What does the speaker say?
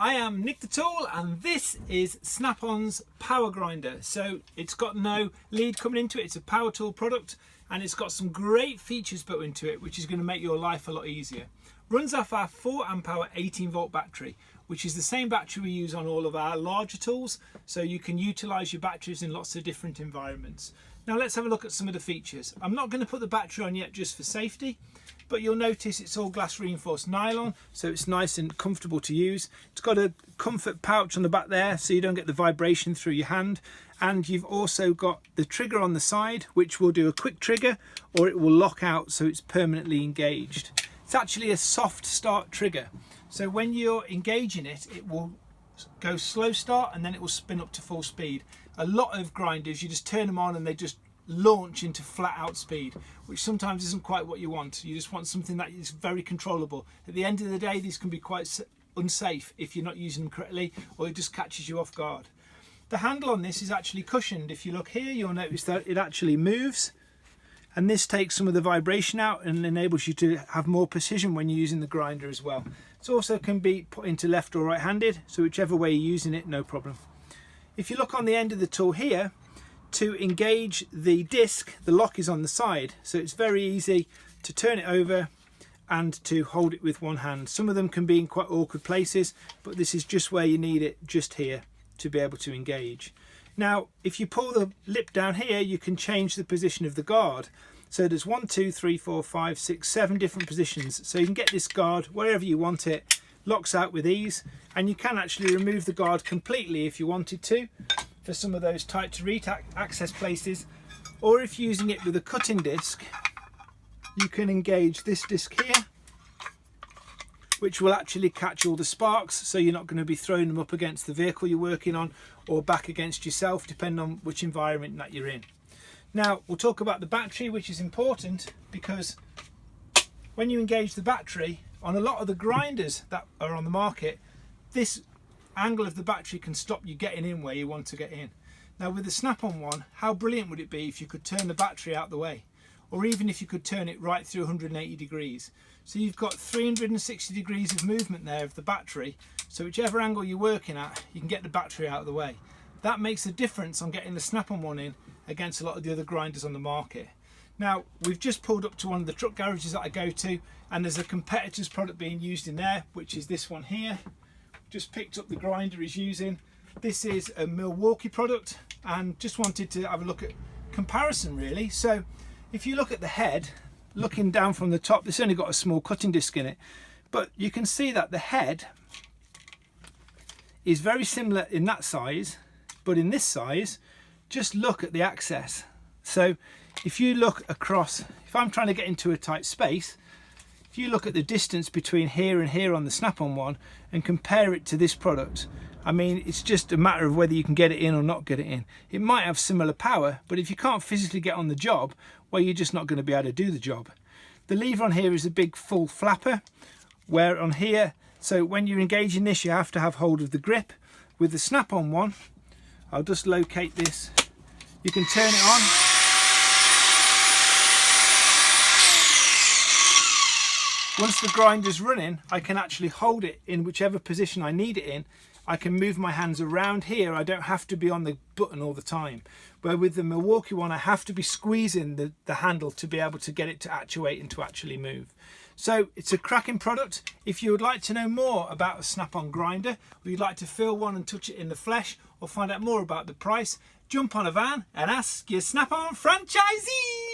I am Nick the Tool and this is Snap-on's power grinder. So it's got no lead coming into it, it's a power tool product and it's got some great features built into it which is going to make your life a lot easier. Runs off our 4 amp hour 18 volt battery, which is the same battery we use on all of our larger tools, so you can utilize your batteries in lots of different environments. Now let's have a look at some of the features. I'm not going to put the battery on yet just for safety, but you'll notice it's all glass reinforced nylon, so it's nice and comfortable to use. It's got a comfort pouch on the back there so you don't get the vibration through your hand, and you've also got the trigger on the side which will do a quick trigger or it will lock out so it's permanently engaged. It's actually a soft start trigger, so when you're engaging it, it will go slow start and then it will spin up to full speed. A lot of grinders, you just turn them on and they just launch into flat out speed, which sometimes isn't quite what you want. You just want something that is very controllable. At the end of the day, these can be quite unsafe if you're not using them correctly, or it just catches you off guard. The handle on this is actually cushioned. If you look here, you'll notice that it actually moves, and this takes some of the vibration out and enables you to have more precision when you're using the grinder as well. It also can be put into left or right handed, so whichever way you're using it, no problem. If you look on the end of the tool here, to engage the disc, the lock is on the side, so it's very easy to turn it over and to hold it with one hand. Some of them can be in quite awkward places, but this is just where you need it, just here, to be able to engage. Now if you pull the lip down here, you can change the position of the guard. So there's 1, 2, 3, 4, 5, 6, 7 different positions, so you can get this guard wherever you want it. Locks out with ease, and you can actually remove the guard completely if you wanted to, for some of those tight to reach access places, or if you're using it with a cutting disc, you can engage this disc here, which will actually catch all the sparks, so you're not going to be throwing them up against the vehicle you're working on or back against yourself, depending on which environment that you're in. Now we'll talk about the battery, which is important because when you engage the battery on a lot of the grinders that are on the market, this angle of the battery can stop you getting in where you want to get in. Now with the Snap-on one, how brilliant would it be if you could turn the battery out the way, or even if you could turn it right through 180 degrees. So you've got 360 degrees of movement there of the battery, so whichever angle you're working at, you can get the battery out of the way. That makes a difference on getting the Snap-on one in against a lot of the other grinders on the market. Now we've just pulled up to one of the truck garages that I go to, and there's a competitor's product being used in there, which is this one here. Just picked up the grinder he's using. This is a Milwaukee product, and just wanted to have a look at comparison really. So if you look at the head, looking down from the top, this only got a small cutting disc in it, but you can see that the head is very similar in that size, but in this size, just look at the access. So if you look across, if I'm trying to get into a tight space, if you look at the distance between here and here on the Snap-on one and compare it to this product, I mean, it's just a matter of whether you can get it in or not get it in. It might have similar power, but if you can't physically get on the job, well, you're just not going to be able to do the job. The lever on here is a big full flapper, where on here, so when you're engaging this, you have to have hold of the grip. With the Snap-on one, I'll just locate this. You can turn it on. Once the grinder's running, I can actually hold it in whichever position I need it in. I can move my hands around here. I don't have to be on the button all the time. Where with the Milwaukee one, I have to be squeezing the handle to be able to get it to actuate and to actually move. So it's a cracking product. If you would like to know more about a Snap-on grinder, or you'd like to feel one and touch it in the flesh, or find out more about the price, jump on a van and ask your Snap-on franchisee.